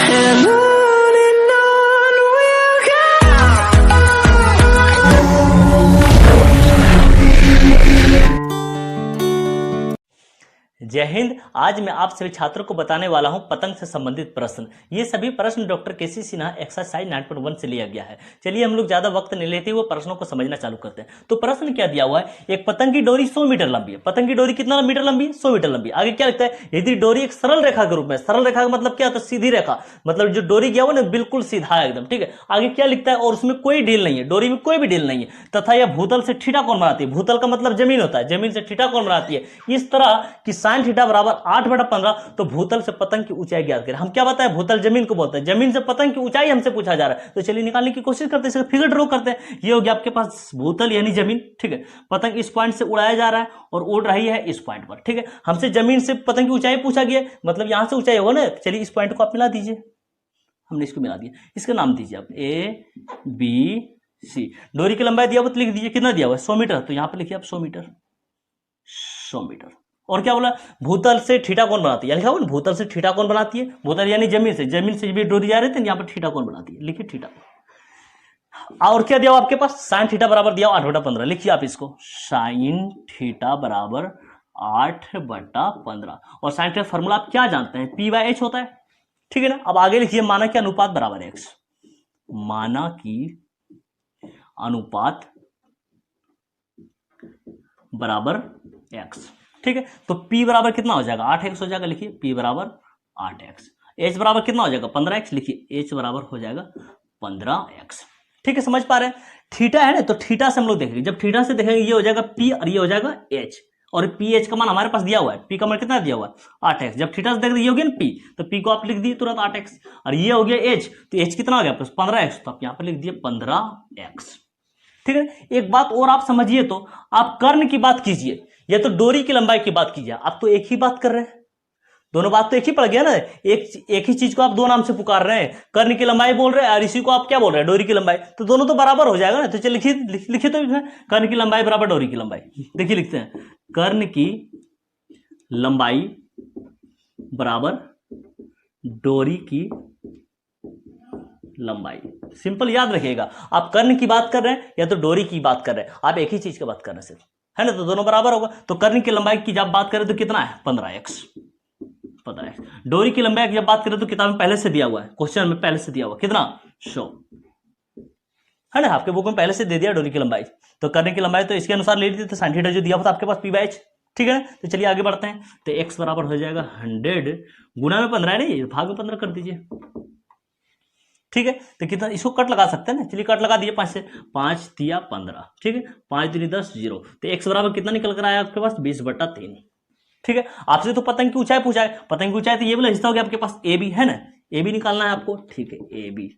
And on we'll go. जय हिंद। आज मैं आप सभी छात्रों को बताने वाला हूं पतंग से संबंधित प्रश्न। ये सभी प्रश्न डॉक्टर केसी सिन्हा एक्सरसाइज 9.1 से लिया गया है। चलिए हम लोग ज्यादा वक्त नहीं लेते हुए प्रश्नों को समझना चालू करते हैं। तो प्रश्न क्या दिया हुआ है, एक पतंग की डोरी 100 मीटर लंबी है। पतंग की डोरी कितना मीटर लंबी है? 100 मीटर लंबी। आगे क्या लिखता है, यदि डोरी एक सरल रेखा के रूप में, सरल रेखा का मतलब क्या होता है? सीधी रेखा, मतलब जो डोरी गया हुआ ना बिल्कुल सीधा है एकदम, ठीक है। आगे क्या लिखता है, और उसमें कोई ढील नहीं है, डोरी में कोई भी ढील नहीं है, तथा यह भूतल से थीटा कोण बनाती है। भूतल का मतलब जमीन होता है, जमीन से थीटा कोण बनाती है इस तरह कि sin थीटा बराबर 8/15। तो भूतल से पतंग की ऊंचाई ज्ञात करें। हम क्या बताएं, भूतल जमीन को बोलते हैं, जमीन से पतंग की ऊंचाई हमसे पूछा जा रहा है। तो चलिए निकालने की कोशिश करते हैं, इसका फिगर ड्रॉ करते हैं। ये हो गया आपके पास भूतल यानी जमीन, ठीक है। पतंग इस पॉइंट से उड़ाया जा रहा है और उड़ रही है इस पॉइंट पर, ठीक है। हमसे जमीन से पतंग की ऊंचाई पूछा गया, मतलब यहां से ऊंचाई होगा ना। चलिए इस पॉइंट को आप मिला दीजिए, हमने इसको मिला दिया, इसका नाम दीजिए आप ABC। डोरी की लंबाई दिया हुआ तो लिख दीजिए, कितना दिया हुआ है? 100 मीटर। तो यहां पर लिखिए आप 100 मीटर, 100 मीटर। और क्या बोला, भूतल से थीटा कोण बनाती है, लिखा हुआ ना, भूतल से थीटा कोण बनाती है। भूतल यानी जमीन से, जमीन से भी डोरी जा रही थी, यहां पर थीटा कोण बनाती है, लिखिए थीटा। और क्या दिया हुआ आपके पास, sin थीटा बराबर दिया 8/15। लिखिए आप इसको, sin थीटा बराबर 8/15। और sin थीटा फॉर्मूला आप क्या जानते हैं, P/H होता है, ठीक है ना। अब आगे लिखिए, माना कि अनुपात बराबर x, माना कि अनुपात बराबर x, ठीक है। तो P बराबर कितना हो जाएगा, 8x हो जाएगा। लिखिए P बराबर 8x। H बराबर कितना हो जाएगा, 15x। लिखिए H बराबर हो जाएगा 15x, ठीक है। समझ पा रहे हैं, थीटा है ना, तो थीटा से हम लोग देखेंगे, जब थीटा से देखेंगे ये हो जाएगा P और ये हो जाएगा H। और PH का मान हमारे पास दिया हुआ है, P का मान कितना दिया हुआ है, 8x। जब थीटा से देखेंगे ये हो गया ना P, तो P को आप लिख दिए तुरंत 8x। और ये हो गया H, तो H कितना हो गया आपके पास, 15x। तो आप यहां पर लिख दिए 15x, ठीक है। एक बात और आप समझिए, तो आप कर्ण की बात कीजिए या तो डोरी की लंबाई की बात कीजिए, आप तो एक ही बात कर रहे हैं, दोनों बात तो एक ही पड़ गया ना। एक ही चीज को आप दो नाम से पुकार रहे हैं, कर्ण की लंबाई बोल रहे हैं और इसी को आप क्या बोल रहे हैं, डोरी की लंबाई। तो दोनों तो बराबर हो जाएगा ना। तो चलिए लिखिए तो इसमें, कर्ण की लंबाई बराबर डोरी की लंबाई। देखिए लिखते हैं, कर्ण की लंबाई बराबर डोरी की लंबाई। सिंपल याद रखिएगा, आप कर्ण की बात कर रहे हैं या तो डोरी की बात कर रहे हैं, आप एक ही चीज की बात कर रहे हैं सिर्फ, है ना। तो दोनों बराबर होगा। तो कर्ण की लंबाई की जब बात करें तो कितना है, 15x। डोरी की लंबाई की जब बात करें तो किताब में पहले से दिया हुआ है, क्वेश्चन में पहले से दिया हुआ कितना, 100, है ना। आपके बुक में पहले से दे दिया डोरी की लंबाई। तो कर्ण की लंबाई तो इसके अनुसार ले लीजिए, तो sin थीटा जो दिया हुआ था आपके पास P/H, ठीक है। तो चलिए आगे बढ़ते हैं। तो x बराबर हो जाएगा 100 गुना में 15 है नहीं, भाग में 15 कर दीजिए, ठीक है। तो कितना, इसको कट लगा सकते हैं ना। चलिए कट लगा दिए, 5 से 5 दिया 15, ठीक है। 5 दूनी 10, 0। तो x बराबर कितना निकल कर आया आपके पास, 20/3, ठीक है। आपसे तो पतंग की ऊंचाई पूछा है, पतंग की ऊंचाई तो ये वाला हिस्सा हो गया आपके पास AB, है ना। AB निकालना है आपको, ठीक है। AB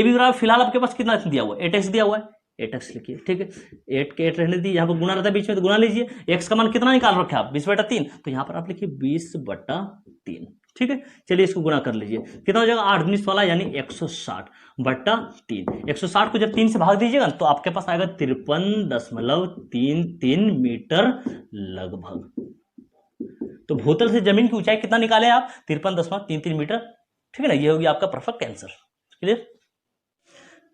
बराबर फिलहाल आपके पास कितना दिया हुआ है, 8x दिया हुआ है, 8x लिखिए, ठीक है। 8 के 8 रहने दी, यहाँ पर गुना रहता है बीच में, तो गुना लीजिए। x का मान कितना निकाल रखे आप, 20/3, तो यहाँ पर आप लिखिए 20/3, ठीक है। चलिए इसको गुना कर लीजिए, कितना हो जाएगा, 8 दूनी 16 यानी 160/3। 160 को जब 3 से भाग दीजिएगा तो आपके पास आएगा 53.33 मीटर लगभग। तो भूतल से जमीन की ऊंचाई कितना निकाले आप, 53.33 मीटर, ठीक है ना। ये होगी आपका परफेक्ट आंसर, क्लियर।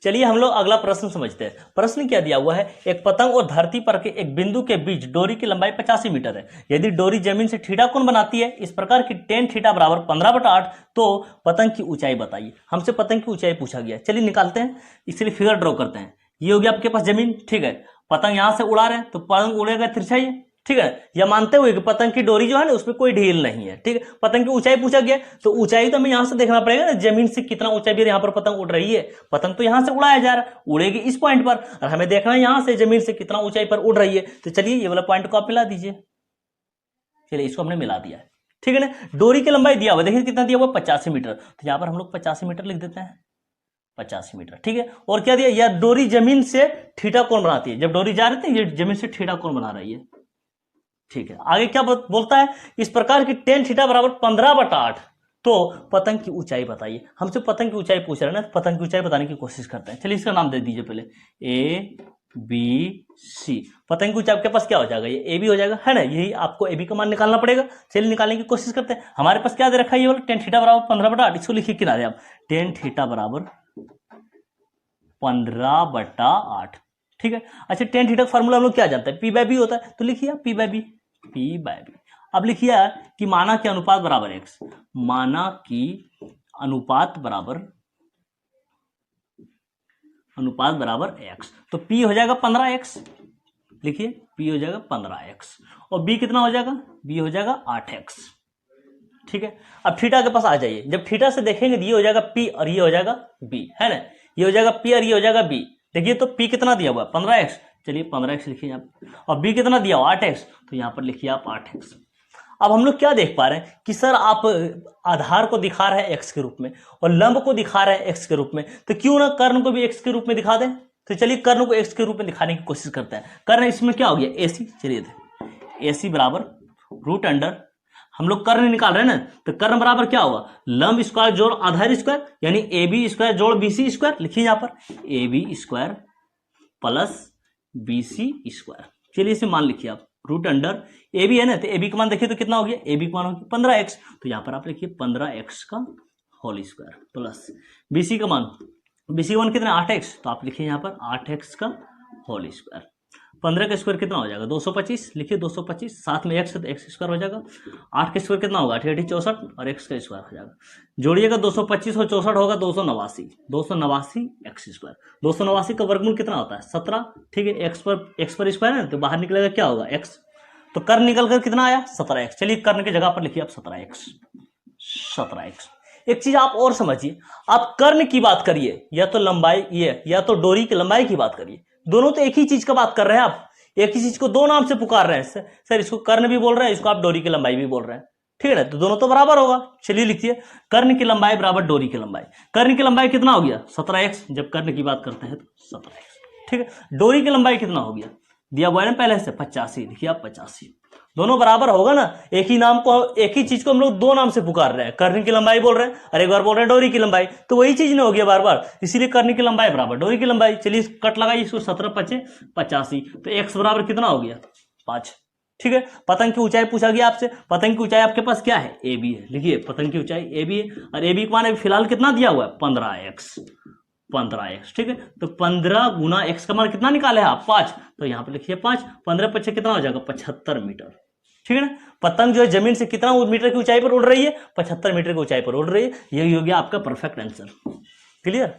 चलिए हम लोग अगला प्रश्न समझते हैं। प्रश्न क्या दिया हुआ है, एक पतंग और धरती पर के एक बिंदु के बीच डोरी की लंबाई 85 मीटर है। यदि डोरी जमीन से थीटा कोण बनाती है इस प्रकार की tan थीटा बराबर 15/8, तो पतंग की ऊंचाई बताइए। हमसे पतंग की ऊंचाई पूछा गया, चलिए निकालते हैं। इसलिए फिगर ड्रॉ करते हैं। ये हो गया आपके पास जमीन, ठीक है। पतंग यहां से उड़ा रहे हैं तो पतंग उड़ेगा तिरछा, ठीक है। यह मानते हुए कि पतंग की डोरी जो है ना उसमें कोई ढील नहीं है, ठीक है। पतंग की ऊंचाई पूछा गया, तो ऊंचाई तो हमें यहां से देखना पड़ेगा ना, जमीन से कितना ऊंचाई पर यहां पर पतंग उड़ रही है। पतंग तो यहां से उड़ाया जा रहा है, उड़ेगी इस पॉइंट पर, और हमें देखना है यहां से जमीन से कितना ऊंचाई पर उड़ रही है। तो चलिए ये वाला पॉइंट को आप मिला दीजिए, चलिए इसको हमने मिला दिया है, ठीक है ना। डोरी की लंबाई दिया हुआ, देखिए कितना दिया हुआ, 85 मीटर। तो यहां पर हम लोग 85 मीटर लिख देते हैं, 85 मीटर, ठीक है। और क्या दिया, यह डोरी जमीन से थीटा कोण बनाती है। जब डोरी जा रही थी ये जमीन से थीटा कोण बना रही है, ठीक है। आगे क्या बोलता है, इस प्रकार की tan थीटा बराबर 15/8, तो पतंग की ऊंचाई बताइए। हमसे पतंग की ऊंचाई पूछ रहे हैं ना, तो पतंग की ऊंचाई बताने की कोशिश करते हैं। चलिए इसका नाम दे दीजिए पहले, बी सी। पतंग की ऊंचाई आपके पास क्या हो जाएगा, ये ए बी हो जाएगा, है ना। यही आपको ए बी का मान निकालना पड़ेगा। चलिए निकालने की कोशिश करते हैं। हमारे पास क्या दे रखा है, ये वाला tan थीटा बराबर 15/8। इसको लिखिए किनारे आप, tan थीटा बराबर 15/8। ठीक है। अच्छा, tan थीटा का फॉर्मूला हम लोग क्या जानते हैं, पी बाय बी होता है, तो लिखिए P by B, P by B. अब लिखिए कि माना कि अनुपात बराबर एक्स, माना कि अनुपात बराबर एक्स, तो पी हो जाएगा 15x। लिखिए पी हो जाएगा 15x और बी कितना हो जाएगा, बी हो जाएगा 8x। ठीक है। अब थीटा के पास आ जाइए। जब थीटा से देखेंगे ये हो जाएगा पी और ये हो जाएगा बी, है ना। ये हो जाएगा पी और ये हो जाएगा बी। देखिए तो पी कितना दिया हुआ है 15x, चलिए 15x लिखिए यहाँ पर, और बी कितना दिया हुआ 8x, तो यहाँ पर लिखिए आप 8x। अब हम लोग क्या देख पा रहे हैं कि सर आप आधार को दिखा रहे हैं एक्स के रूप में और लंब को दिखा रहे हैं एक्स के रूप में, तो क्यों ना कर्ण को भी एक्स के रूप में दिखा दें। तो चलिए कर्ण को एक्स के रूप में दिखाने की कोशिश करते हैं। कर्ण इसमें क्या हो गया, एसी। चलिए एसी बराबर रूट अंडर, हम लोग कर्ण निकाल रहे हैं ना, तो कर्ण बराबर क्या होगा, लंब स्क्वायर जोड़ आधार स्क्वायर, यानी ए बी स्क्वायर जोड़ बी सी स्क्वायर। लिखिए यहाँ पर A B square plus B C square. चलिए इसे मान लिखिए आप, रूट अंडर ए बी है ना, तो ए बी का मान देखिए तो कितना हो गया, ए बी का मान हो गया 15x, तो यहां पर आप लिखिए 15x का whole square plus B C का मान, बी सी का मान कितना 8x, तो आप लिखिए यहां पर 8x का होल स्क्वायर। 15 का स्क्वायर कितना हो जाएगा 225, लिखिए 225, साथ में x है तो x स्क्वायर हो जाएगा। 8 का स्क्वायर कितना होगा 8 64 और x का स्क्वायर हो जाएगा। जोड़िएगा 225 और 64 होगा 289, 289 x स्क्वायर। 289 का वर्गमूल कितना होता है 17। ठीक है, x पर स्क्वायर है तो बाहर निकलेगा क्या होगा x, तो कर्ण निकल कर कितना आया 17x। चलिए कर्ण की जगह पर लिखिए आप 17x, 17x। एक चीज आप और समझिए, आप कर्ण की बात करिए या तो लंबाई ये या तो डोरी की लंबाई की बात करिए, दोनों तो एक ही चीज का बात कर रहे हैं। आप एक ही चीज को दो नाम से पुकार रहे हैं, सर इसको कर्ण भी बोल रहे हैं, इसको आप डोरी की लंबाई भी बोल रहे हैं। ठीक है ना, तो दोनों तो बराबर होगा। चलिए लिखिए कर्ण की लंबाई बराबर डोरी की लंबाई। कर्ण की लंबाई कितना हो गया 17x, जब कर्ण की बात करते हैं तो 17x। ठीक है, डोरी की लंबाई कितना हो गया दिया हुआ है ना पहले से 85, लिखिए आप 85। दोनों बराबर होगा ना, एक ही नाम को एक ही चीज को हम लोग दो नाम से पुकार रहे हैं, कर्ण की लंबाई बोल रहे हैं और एक बार बोल रहे हैं डोरी की लंबाई, तो वही चीज नहीं होगी बार बार, इसीलिए कर्ण की लंबाई बराबर डोरी की लंबाई। चलिए कट लगाइए इसको, 17 × 5 = 85, तो x बराबर कितना हो गया 5। ठीक है, पतंग की ऊंचाई पूछा गया आपसे, पतंग की ऊंचाई आपके पास क्या है ए बी है, लिखिए पतंग की ऊंचाई ए बी है और ए बी का मान फिलहाल कितना दिया हुआ है 15x, 15x। ठीक है, तो 15 गुना x का मान कितना निकाले आप 5, तो यहाँ पे लिखिए 5, 15 × 5 कितना हो जाएगा 75 मीटर। ठीक है ना, पतंग जो है जमीन से कितना मीटर की ऊंचाई पर उड़ रही है 75 मीटर की ऊंचाई पर उड़ रही है। यही हो गया आपका परफेक्ट आंसर। क्लियर?